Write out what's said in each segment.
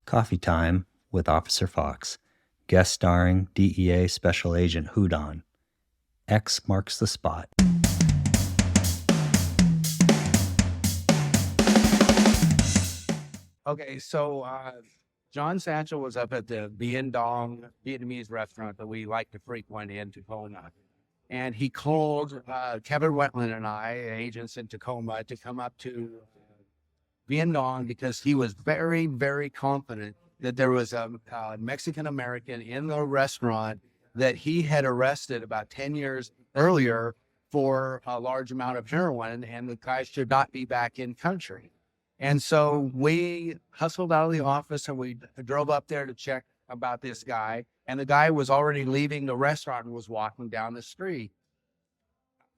Coffee Time with Officer Fox, guest starring DEA Special Agent Houdon. X marks the spot. Okay, so John Satchel was up at the Vien Vietnamese restaurant that we like to frequent in Tacoma. And he called Kevin Wetland and I, agents in Tacoma, to come up to Vien because he was very, very confident that there was a Mexican-American in the restaurant that he had arrested about 10 years earlier for a large amount of heroin, and the guy should not be back in country. And so we hustled out of the office and we drove up there to check about this guy. And the guy was already leaving the restaurant and was walking down the street.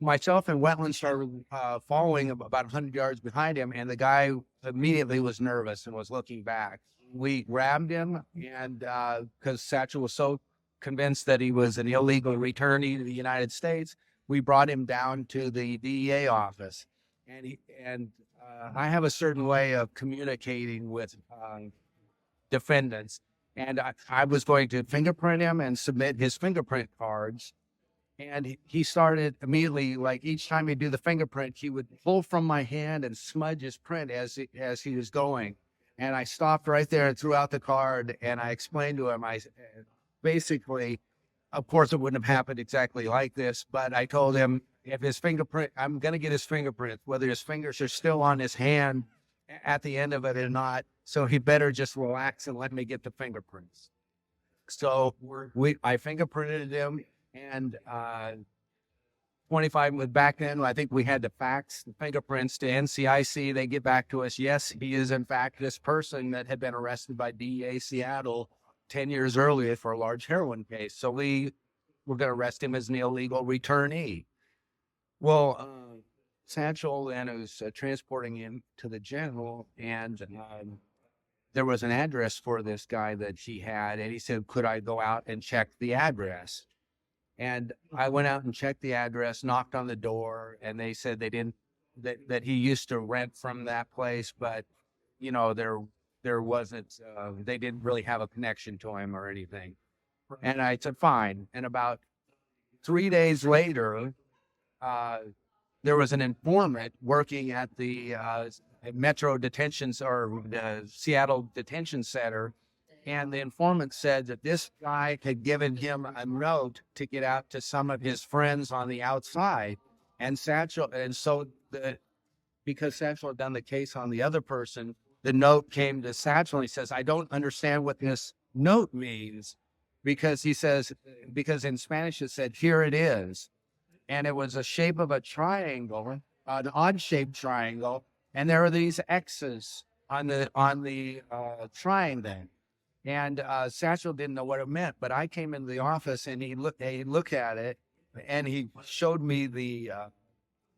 Myself and Wetland started following about 100 yards behind him, and the guy immediately was nervous and was looking back. We grabbed him, and because Satchel was so convinced that he was an illegal returnee to the United States, we brought him down to the DEA office. And I have a certain way of communicating with defendants, and I was going to fingerprint him and submit his fingerprint cards. And he started immediately, like each time he'd do the fingerprint, he would pull from my hand and smudge his print as he was going. And I stopped right there and threw out the card, and I explained to him, basically, of course, it wouldn't have happened exactly like this, but I told him, if his fingerprint, I'm going to get his fingerprint, whether his fingers are still on his hand at the end of it or not. So he better just relax and let me get the fingerprints. So I fingerprinted him, and 25 back then, I think we had to fax the fingerprints to NCIC. They get back to us, yes, he is in fact this person that had been arrested by DEA Seattle 10 years earlier for a large heroin case. So we were going to arrest him as an illegal returnee. Well, Satchel then was transporting him to the general, and there was an address for this guy that he had, and he said, could I go out and check the address? And I went out and checked the address, knocked on the door, and they said they didn't, that he used to rent from that place, but, you know, there wasn't, they didn't really have a connection to him or anything. And I said, fine. And about 3 days later, there was an informant working at the Metro Detentions or the Seattle Detention Center. And the informant said that this guy had given him a note to get out to some of his friends on the outside. And Satchel, and so because Satchel had done the case on the other person, the note came to Satchel and he says, I don't understand what this note means, because he says, because in Spanish it said, here it is. And it was a shape of a triangle, an odd-shaped triangle, and there were these X's on the triangle. And Satchel didn't know what it meant, but I came into the office and he looked at it, and he showed me the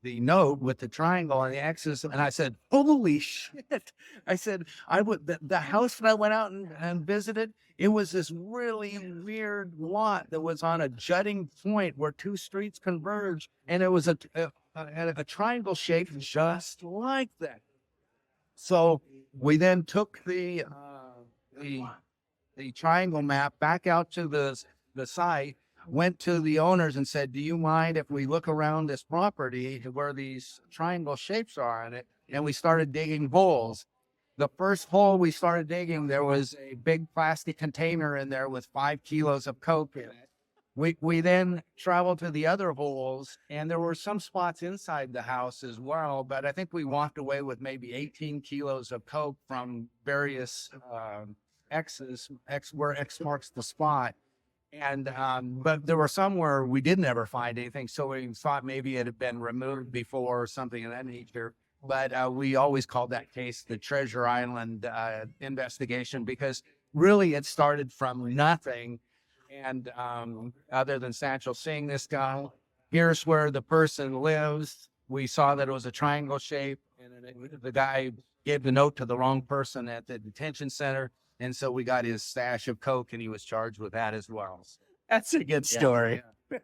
note with the triangle and the X's, and I said, holy shit. I said, the house that I went out and visited, it was this really weird lot that was on a jutting point where two streets converge, and it was a triangle shape just like that. So we then took the triangle map back out to the site, went to the owners and said, do you mind if we look around this property where these triangle shapes are on it? And we started digging holes. The first hole we started digging, there was a big plastic container in there with 5 kilos of coke in it. We then traveled to the other holes, and there were some spots inside the house as well, but I think we walked away with maybe 18 kilos of coke from various X's, where X marks the spot. And but there were some where we didn't ever find anything, so we thought maybe it had been removed before or something of that nature. But we always called that case the Treasure Island investigation, because really it started from nothing. And other than Satchel seeing this guy, here's where the person lives. We saw that it was a triangle shape, and the guy gave the note to the wrong person at the detention center. And so we got his stash of coke, and he was charged with that as well. That's a good story. Yeah.